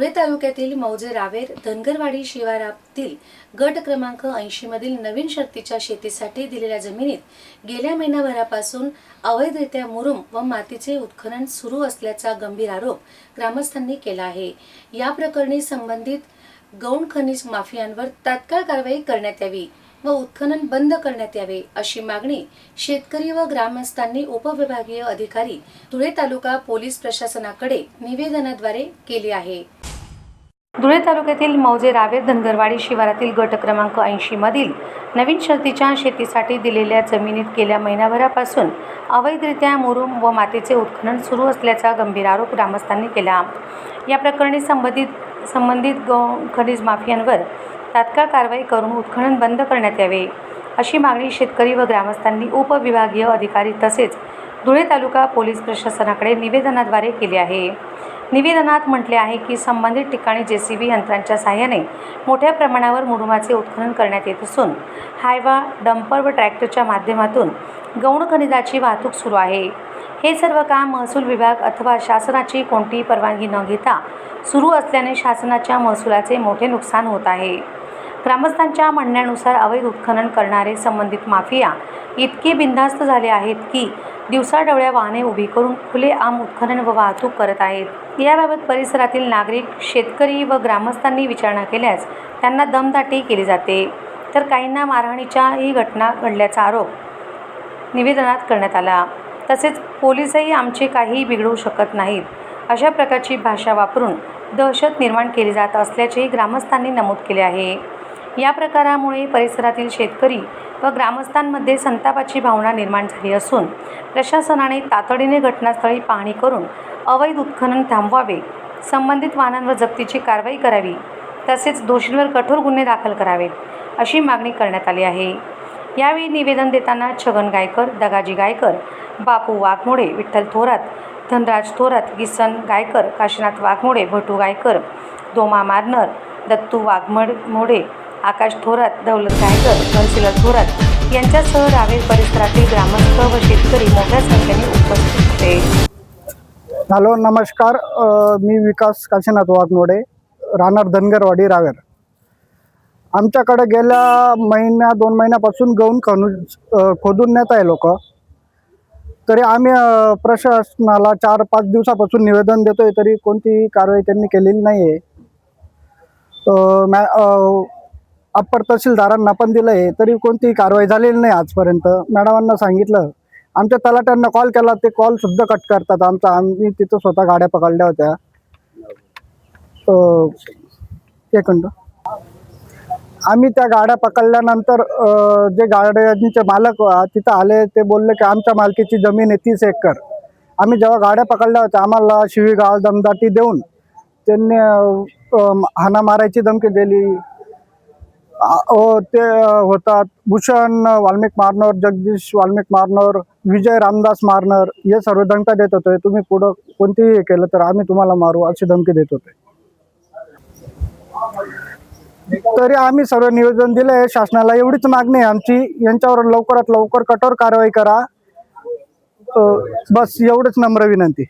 धुळे तालुक्यातील मौजे रावेर धनगरवाडी शिवारातील गट क्रमांक 80 मधील नवीन शर्तीच्या शेतीसाठी दिलेल्या जमिनीत गेल्या महिनाभरापासून अवैधरित्या मुरुम व मातीचे उत्खनन सुरू असल्याचा गंभीर आरोप ग्रामस्थांनी केला आहे। या प्रकरणी संबंधित गौण खनिज माफियांवर तात्काळ कारवाई करण्यात यावी व उत्खनन बंद करण्यात यावे अशी मागणी शेतकरी व ग्रामस्थांनी उपविभागीय अधिकारी धुळे तालुका पोलीस प्रशासनाकडे निवेदनाद्वारे केली आहे। धुळे तालुक्यातील मौजे रावेर धनगरवाडी शिवारातील गट क्रमांक 80 मधील नवीन शर्तीच्या शेतीसाठी दिलेल्या जमिनीत गेल्या महिनाभरापासून अवैधरित्या मुरुम व मातीचे उत्खनन सुरू असल्याचा गंभीर आरोप ग्रामस्थांनी केला। या प्रकरणी संबंधित गौण खनिज माफियांवर तात्काळ कारवाई करून उत्खनन बंद करण्यात यावे अशी मागणी शेतकरी व ग्रामस्थांनी उपविभागीय अधिकारी तसेच धुळे तालुका पोलीस प्रशासनाकडे निवेदनाद्वारे केली आहे। निवेदनात म्हटले आहे की संबंधित ठिकाणी JCB यंत्रांच्या सहाय्याने मोठ्या प्रमाणावर मुरुमाचे उत्खनन करण्यात येत असून हायवा, डंपर व ट्रॅक्टरच्या माध्यमातून गौण खनिजाची वाहतूक सुरू आहे। हे सर्व काम महसूल विभाग अथवा शासनाची कोणतीही परवानगी न घेता सुरू असल्याने शासनाच्या महसुलाचे मोठे नुकसान होत आहे। ग्रामस्थांच्या म्हणण्यानुसार अवैध उत्खनन करणारे संबंधित माफिया इतके बिनधास्त झाले आहेत की दिवसाढवळ्या वाहने उभी करून खुलेआम उत्खनन व वाहतूक करत आहेत। याबाबत परिसरातील नागरिक, शेतकरी व ग्रामस्थांनी विचारणा केल्यास त्यांना दमदाटी केली जाते, तर काहींना मारहाणीच्याही घटना घडल्याचा आरोप निवेदनात करण्यात आला। तसेच पोलीसही आमचे काहीही बिघडवू शकत नाहीत अशा प्रकारची भाषा वापरून दहशत निर्माण केली जात असल्याचेही ग्रामस्थांनी नमूद केले आहे। या प्रकारामुळे परिसरातील शेतकरी व ग्रामस्थांमध्ये संतापाची भावना निर्माण झाली असून प्रशासनाने तातडीने घटनास्थळी पाहणी करून अवैध उत्खनन थांबवावे, संबंधित वाहनांवर जप्तीची कारवाई करावी तसेच दोषींवर कठोर गुन्हे दाखल करावेत अशी मागणी करण्यात आली आहे। यावेळी निवेदन देताना छगन गायकर, दगाजी गायकर, बापू वाघमोडे, विठ्ठल थोरात, धनराज थोरात, किसन गायकर, काशीनाथ वाघमोडे, भटू गायकर, दोमा मारनर, दत्तू वाघमोडे, आकाश थोरात, दौलत गायकर, धनसिलर थोरात यांच्यासह रावेर परिसरातील ग्रामस्थ व शेतकरी मोठ्या संख्येने उपस्थित होते। हॅलो, नमस्कार। मी विकास काशीनाथ वाघमोडे, राहणार धनगरवाडी रावेर। आमच्याकडे गेल्या दोन महिन्यापासून गौण खनिज खोदून नेत आहे लोक, तरी आम्ही प्रशासनाला 4-5 दिवसापासून निवेदन देतोय, तरी कोणतीही कारवाई त्यांनी केलेली नाही आहे। अप्पर तहसीलदारांना पण दिलं आहे, तरी कोणतीही कारवाई झालेली नाही आजपर्यंत। मॅडमांना सांगितलं, आमच्या तलाट्यांना कॉल केला, ते कॉल सुद्धा कट करतात आमचा। आम्ही तिथं स्वतः गाड्या पकडल्या होत्या। एक मिनिट, आम्ही त्या गाड्या पकडल्यानंतर जे गाड्यांचे मालक तिथं आले, ते बोलले की आमच्या मालकीची जमीन आहे 30 एकर। आम्ही जेव्हा गाड्या पकडल्या होत्या, आम्हाला शिवीगाळ, दमदाटी देऊन त्यांनी हाना मारायची धमकी दिली। ते होतात भूषण वाल्मिक मारनर, जगदीश वाल्मिक मारनर, विजय रामदास मारनर, हे सर्व धमक्या देत होते। तुम्ही पुढं कोणतीही केलं तर आम्ही तुम्हाला मारू अशी धमकी देत होते। तरी आम्ही सर्व निवेदन दिले शासनाला। एवढीच मागणी आहे आमची, यांच्यावर लवकरात लवकर कठोर कारवाई करा, बस एवढंच नम्र विनंती।